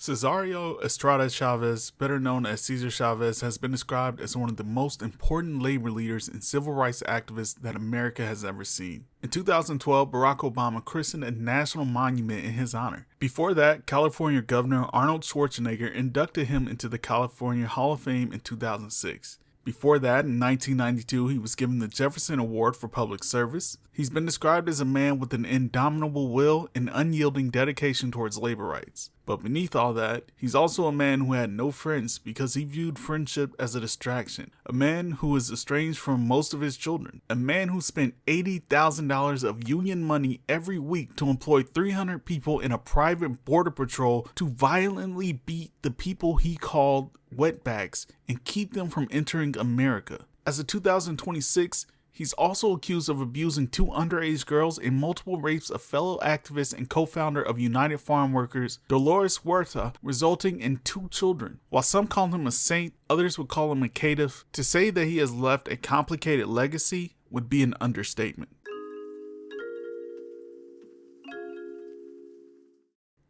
Cesario Estrada Chavez, better known as Cesar Chavez, has been described as one of the most important labor leaders and civil rights activists that America has ever seen. In 2012, Barack Obama christened a national monument in his honor. Before that, California Governor Arnold Schwarzenegger inducted him into the California Hall of Fame in 2006. Before that, in 1992, he was given the Jefferson Award for Public Service. He's been described as a man with an indomitable will and unyielding dedication towards labor rights. But beneath all that, he's also a man who had no friends because he viewed friendship as a distraction. A man who is estranged from most of his children. A man who spent $80,000 of union money every week to employ 300 people in a private border patrol to violently beat the people he called wetbacks and keep them from entering America. As of 2026, he's also accused of abusing 2 underage girls and multiple rapes of fellow activist and co-founder of United Farm Workers, Dolores Huerta, resulting in 2 children. While some call him a saint, others would call him a caitiff. To say that he has left a complicated legacy would be an understatement.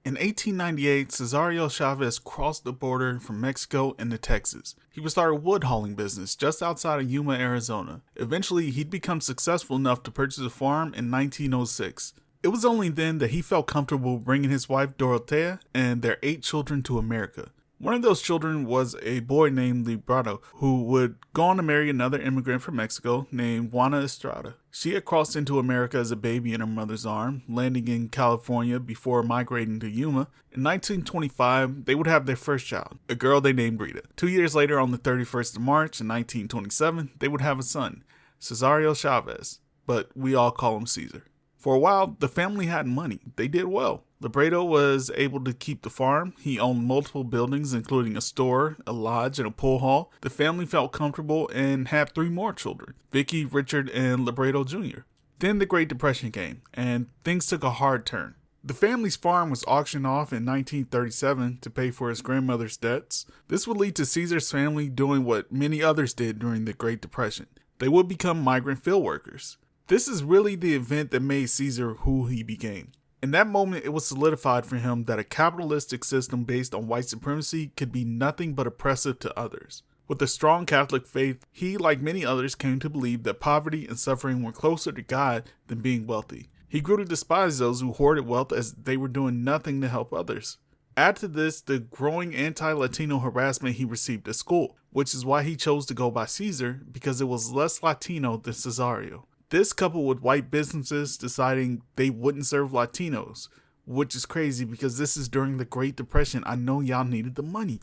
In 1898, Cesario Chavez crossed the border from Mexico into Texas. He would start a wood hauling business just outside of Yuma, Arizona. Eventually, he'd become successful enough to purchase a farm in 1906. It was only then that he felt comfortable bringing his wife Dorotea and their 8 children to America. One of those children was a boy named Gilbert, who would go on to marry another immigrant from Mexico named Juana Estrada. She had crossed into America as a baby in her mother's arm, landing in California before migrating to Yuma. In 1925, they would have their first child, a girl they named Rita. 2 years later, on the 31st of March in 1927, they would have a son, Cesario Chavez, but we all call him Cesar. For a while, the family had money. They did well. Libredo was able to keep the farm. He owned multiple buildings, including a store, a lodge, and a pool hall. The family felt comfortable and had 3 more children, Vicky, Richard, and Libredo Jr. Then the Great Depression came, and things took a hard turn. The family's farm was auctioned off in 1937 to pay for his grandmother's debts. This would lead to Cesar's family doing what many others did during the Great Depression. They would become migrant field workers. This is really the event that made Cesar who he became. In that moment, it was solidified for him that a capitalistic system based on white supremacy could be nothing but oppressive to others. With a strong Catholic faith, he, like many others, came to believe that poverty and suffering were closer to God than being wealthy. He grew to despise those who hoarded wealth as they were doing nothing to help others. Add to this the growing anti-Latino harassment he received at school, which is why he chose to go by Cesar, because it was less Latino than Cesario. This coupled with white businesses deciding they wouldn't serve Latinos, which is crazy because this is during the Great Depression. I know y'all needed the money.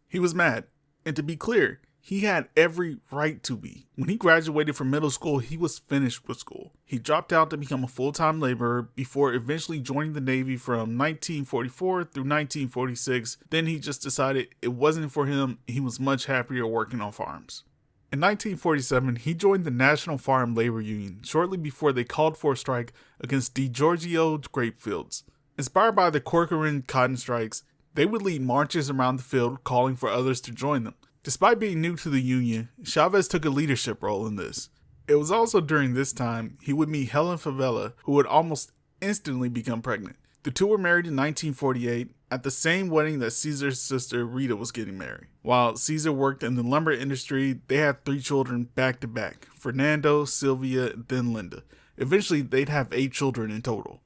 He was mad. And to be clear, he had every right to be. When he graduated from middle school, he was finished with school. He dropped out to become a full-time laborer before eventually joining the Navy from 1944 through 1946. Then he just decided it wasn't for him. He was much happier working on farms. In 1947, he joined the National Farm Labor Union shortly before they called for a strike against DiGiorgio grape fields. Inspired by the Corcoran cotton strikes, they would lead marches around the field calling for others to join them. Despite being new to the union, Chavez took a leadership role in this. It was also during this time he would meet Helen Favela, who would almost instantly become pregnant. The two were married in 1948 at the same wedding that Cesar's sister Rita was getting married. While Cesar worked in the lumber industry, they had 3 children back to back, Fernando, Sylvia, then Linda. Eventually, they'd have 8 children in total,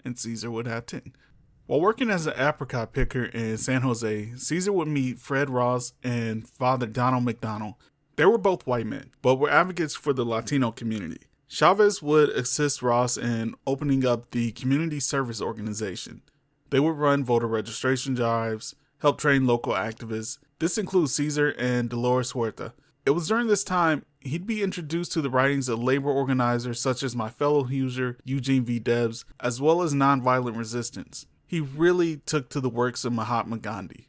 and Cesar would have 10. While working as an apricot picker in San Jose, Cesar would meet Fred Ross and Father Donald McDonald. They were both white men, but were advocates for the Latino community. Chavez would assist Ross in opening up the Community Service Organization. They would run voter registration drives, help train local activists. This includes Cesar and Dolores Huerta. It was during this time he'd be introduced to the writings of labor organizers such as my fellow Hoosier Eugene V. Debs, as well as nonviolent resistance. He really took to the works of Mahatma Gandhi.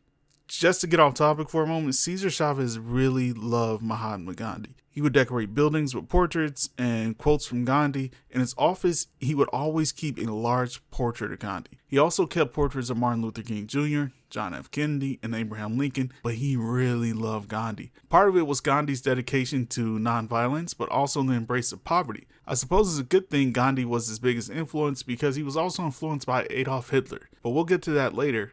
Just to get off topic for a moment, Cesar Chavez really loved Mahatma Gandhi. He would decorate buildings with portraits and quotes from Gandhi. In his office, he would always keep a large portrait of Gandhi. He also kept portraits of Martin Luther King Jr., John F. Kennedy, and Abraham Lincoln, but he really loved Gandhi. Part of it was Gandhi's dedication to nonviolence, but also the embrace of poverty. I suppose it's a good thing Gandhi was his biggest influence because he was also influenced by Adolf Hitler, but we'll get to that later.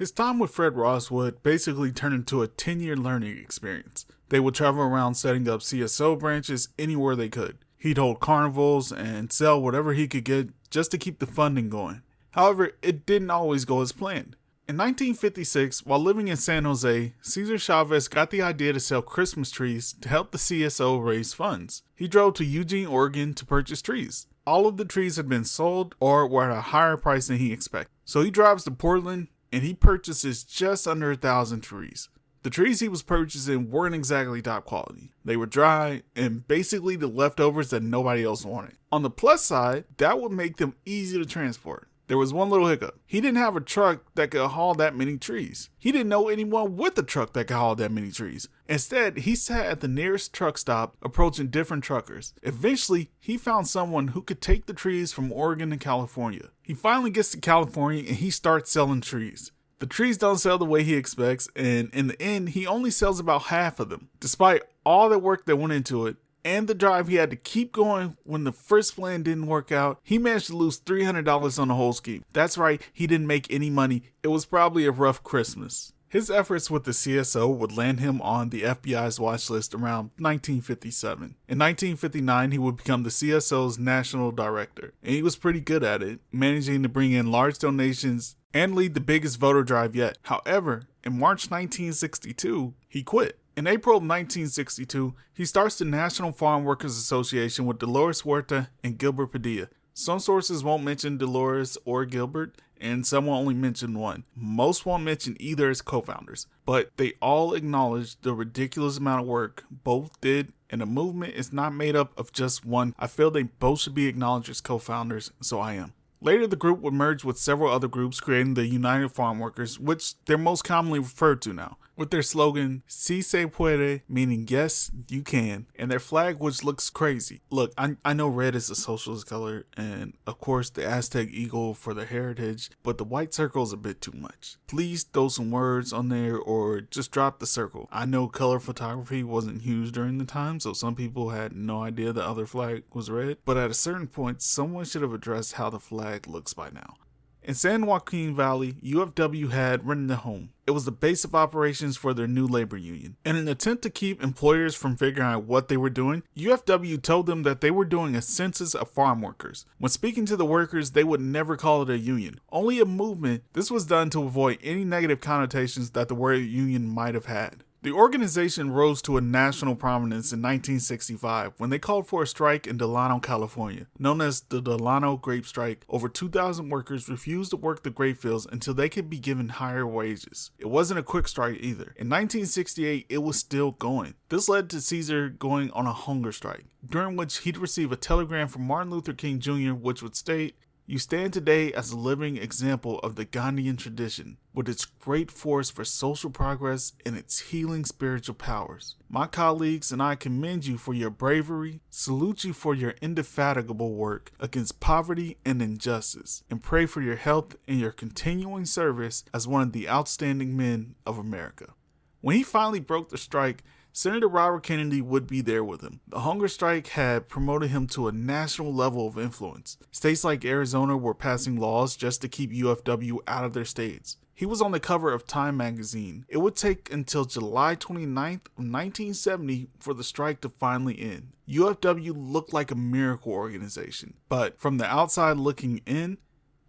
His time with Fred Ross would basically turn into a 10-year learning experience. They would travel around setting up CSO branches anywhere they could. He'd hold carnivals and sell whatever he could get just to keep the funding going. However, it didn't always go as planned. In 1956, while living in San Jose, Cesar Chavez got the idea to sell Christmas trees to help the CSO raise funds. He drove to Eugene, Oregon to purchase trees. All of the trees had been sold or were at a higher price than he expected. So he drives to Portland and he purchases just under 1,000 trees. The trees he was purchasing weren't exactly top quality. They were dry and basically the leftovers that nobody else wanted. On the plus side, that would make them easy to transport. There was one little hiccup. He didn't have a truck that could haul that many trees. He didn't know anyone with a truck that could haul that many trees. Instead, he sat at the nearest truck stop approaching different truckers. Eventually, he found someone who could take the trees from Oregon to California. He finally gets to California and he starts selling trees. The trees don't sell the way he expects, and in the end, he only sells about half of them. Despite all the work that went into it, and the drive he had to keep going when the first plan didn't work out, he managed to lose $300 on the whole scheme. That's right, he didn't make any money. It was probably a rough Christmas. His efforts with the CSO would land him on the FBI's watch list around 1957. In 1959, he would become the CSO's national director, and he was pretty good at it, managing to bring in large donations and lead the biggest voter drive yet. However, in March 1962, he quit. In April of 1962, he starts the National Farm Workers Association with Dolores Huerta and Gilbert Padilla. Some sources won't mention Dolores or Gilbert, and some will only mention one. Most won't mention either as co-founders, but they all acknowledge the ridiculous amount of work both did, and the movement is not made up of just one. I feel they both should be acknowledged as co-founders, so I am. Later, the group would merge with several other groups, creating the United Farm Workers, which they're most commonly referred to now, with their slogan, "Si se puede," meaning yes, you can, and their flag, which looks crazy. Look, I know red is a socialist color, and of course the Aztec eagle for their heritage, but the white circle is a bit too much. Please throw some words on there or just drop the circle. I know color photography wasn't huge during the time, so some people had no idea the other flag was red, but at a certain point, someone should have addressed how the flag looks by now. In San Joaquin Valley, UFW had rented a home. It was the base of operations for their new labor union. In an attempt to keep employers from figuring out what they were doing, UFW told them that they were doing a census of farm workers. When speaking to the workers, they would never call it a union, only a movement. This was done to avoid any negative connotations that the word union might have had. The organization rose to a national prominence in 1965 when they called for a strike in Delano, California. Known as the Delano Grape Strike, over 2,000 workers refused to work the grape fields until they could be given higher wages. It wasn't a quick strike either. In 1968, it was still going. This led to Cesar going on a hunger strike, during which he'd receive a telegram from Martin Luther King Jr. which would state, "You stand today as a living example of the Gandhian tradition, with its great force for social progress and its healing spiritual powers. My colleagues and I commend you for your bravery, salute you for your indefatigable work against poverty and injustice, and pray for your health and your continuing service as one of the outstanding men of America." When he finally broke the strike, Senator Robert Kennedy would be there with him. The hunger strike had promoted him to a national level of influence. States like Arizona were passing laws just to keep UFW out of their states. He was on the cover of Time magazine. It would take until July 29th of 1970 for the strike to finally end. UFW looked like a miracle organization, but from the outside looking in,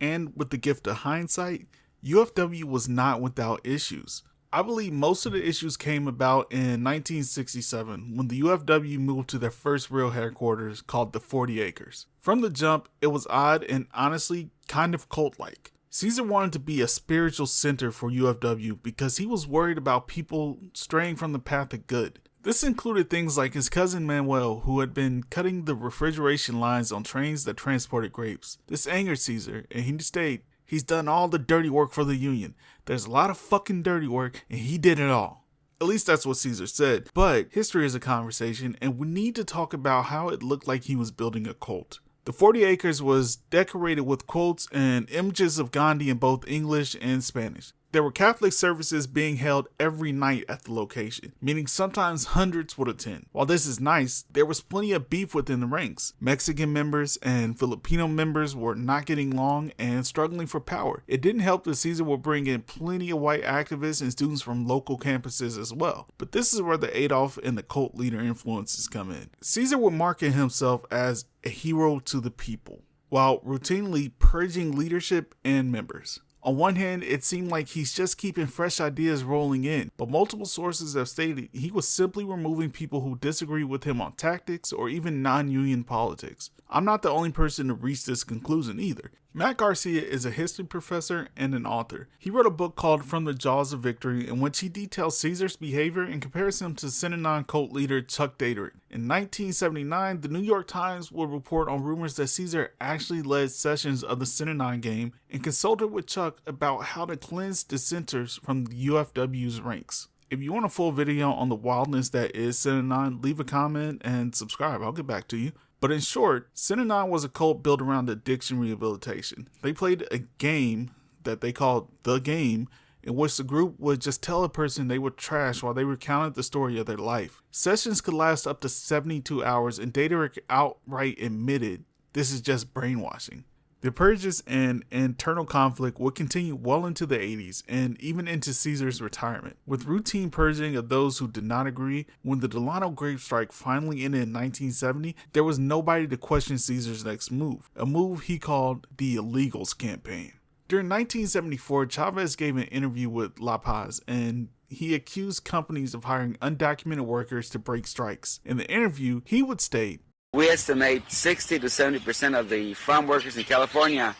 and with the gift of hindsight, UFW was not without issues. I believe most of the issues came about in 1967 when the UFW moved to their first real headquarters called the 40 Acres. From the jump, it was odd and honestly kind of cult-like. Cesar wanted to be a spiritual center for UFW because he was worried about people straying from the path of good. This included things like his cousin Manuel, who had been cutting the refrigeration lines on trains that transported grapes. This angered Cesar, and he stated, "He's done all the dirty work for the union. There's a lot of fucking dirty work, and he did it all." At least that's what Cesar said. But history is a conversation, and we need to talk about how it looked like he was building a cult. The 40 Acres was decorated with quotes and images of Gandhi in both English and Spanish. There were Catholic services being held every night at the location, meaning sometimes hundreds would attend. While this is nice, there was plenty of beef within the ranks. Mexican members and Filipino members were not getting along and struggling for power. It didn't help that Cesar would bring in plenty of white activists and students from local campuses as well. But this is where the Adolf and the cult leader influences come in. Cesar would market himself as a hero to the people, while routinely purging leadership and members. On one hand, it seemed like he's just keeping fresh ideas rolling in, but multiple sources have stated he was simply removing people who disagree with him on tactics or even non-union politics. I'm not the only person to reach this conclusion either. Matt Garcia is a history professor and an author. He wrote a book called From the Jaws of Victory, in which he details Cesar's behavior and compares him to Synanon cult leader Chuck Daterick. In 1979, the New York Times would report on rumors that Cesar actually led sessions of the Synanon game and consulted with Chuck about how to cleanse dissenters from the UFW's ranks. If you want a full video on the wildness that is Synanon, leave a comment and subscribe. I'll get back to you. But in short, Synanon was a cult built around addiction rehabilitation. They played a game that they called The Game, in which the group would just tell a person they were trash while they recounted the story of their life. Sessions could last up to 72 hours, and Daterick outright admitted this is just brainwashing. The purges and internal conflict would continue well into the 80s and even into Cesar's retirement, with routine purging of those who did not agree. When the Delano grape strike finally ended in 1970, there was nobody to question Cesar's next move, a move he called the Illegals Campaign. During 1974, Chavez gave an interview with La Paz, and he accused companies of hiring undocumented workers to break strikes. In the interview, he would state, "We estimate 60 to 70% of the farm workers in California,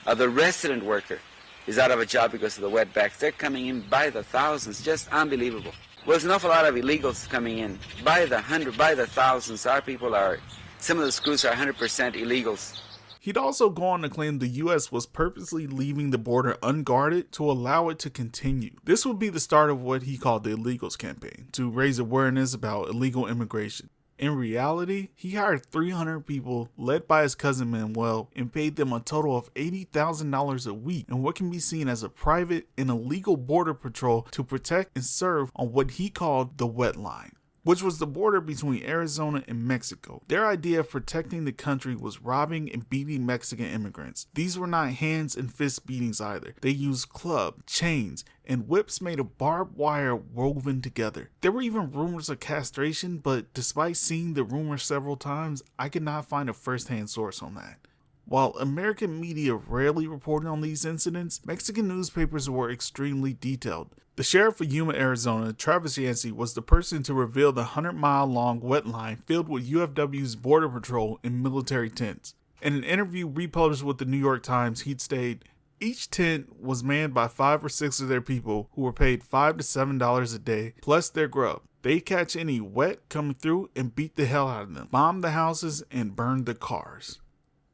of the resident worker, is out of a job because of the wetbacks. They're coming in by the thousands, just unbelievable. Well, there's an awful lot of illegals coming in by the hundred, by the thousands. Our people are, some of the schools are 100% illegals." He'd also go on to claim the U.S. was purposely leaving the border unguarded to allow it to continue. This would be the start of what he called the Illegals Campaign, to raise awareness about illegal immigration. In reality, he hired 300 people led by his cousin Manuel and paid them a total of $80,000 a week in what can be seen as a private and illegal border patrol to protect and serve on what he called the wet line, which was the border between Arizona and Mexico. Their idea of protecting the country was robbing and beating Mexican immigrants. These were not hands and fist beatings either. They used clubs, chains, and whips made of barbed wire woven together. There were even rumors of castration, but despite seeing the rumors several times, I could not find a first-hand source on that. While American media rarely reported on these incidents, Mexican newspapers were extremely detailed. The sheriff of Yuma, Arizona, Travis Yancey, was the person to reveal the 100-mile-long wet line filled with UFW's border patrol in military tents. In an interview republished with the New York Times, he'd stated, "Each tent was manned by 5 or 6 of their people who were paid $5 to $7 a day, plus their grub. They'd catch any wet coming through and beat the hell out of them, bomb the houses, and burn the cars."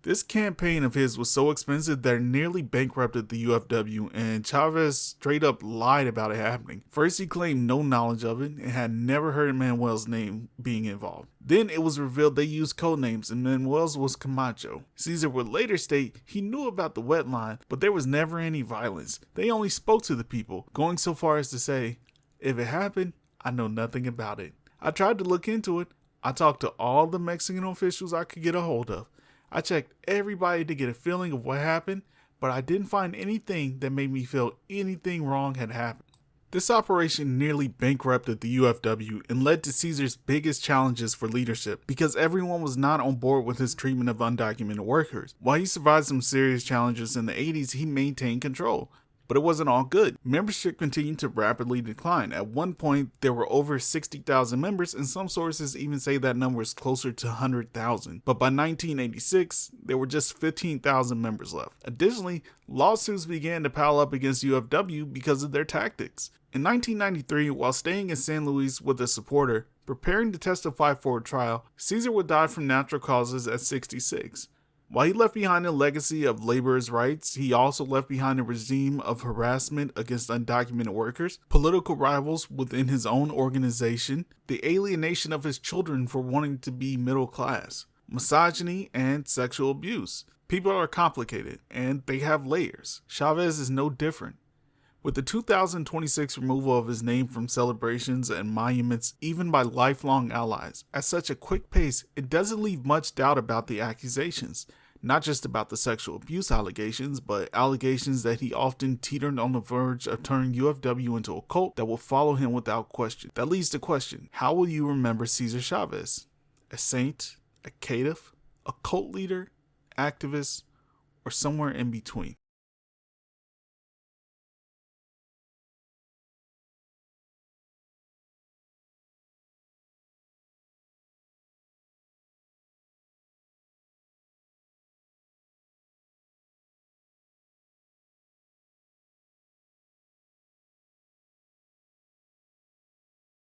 This campaign of his was so expensive that it nearly bankrupted the UFW, and Chavez straight up lied about it happening. First, he claimed no knowledge of it and had never heard of Manuel's name being involved. Then it was revealed they used code names, and Manuel's was Camacho. Cesar would later state he knew about the wet line, but there was never any violence. They only spoke to the people, going so far as to say, "If it happened, I know nothing about it. I tried to look into it. I talked to all the Mexican officials I could get a hold of. I checked everybody to get a feeling of what happened, but I didn't find anything that made me feel anything wrong had happened." This operation nearly bankrupted the UFW and led to Cesar's biggest challenges for leadership because everyone was not on board with his treatment of undocumented workers. While he survived some serious challenges in the 80s, he maintained control. But it wasn't all good. Membership continued to rapidly decline. At one point, there were over 60,000 members, and some sources even say that number is closer to 100,000. But by 1986, there were just 15,000 members left. Additionally, lawsuits began to pile up against UFW because of their tactics. In 1993, while staying in San Luis with a supporter, preparing to testify for a trial, Cesar would die from natural causes at 66. While he left behind a legacy of laborers' rights, he also left behind a regime of harassment against undocumented workers, political rivals within his own organization, the alienation of his children for wanting to be middle class, misogyny, and sexual abuse. People are complicated, and they have layers. Chavez is no different. With the 2026 removal of his name from celebrations and monuments, even by lifelong allies, at such a quick pace, it doesn't leave much doubt about the accusations. Not just about the sexual abuse allegations, but allegations that he often teetered on the verge of turning UFW into a cult that will follow him without question. That leads to question, how will you remember Cesar Chavez? A saint? A caitiff? A cult leader? Activist? Or somewhere in between?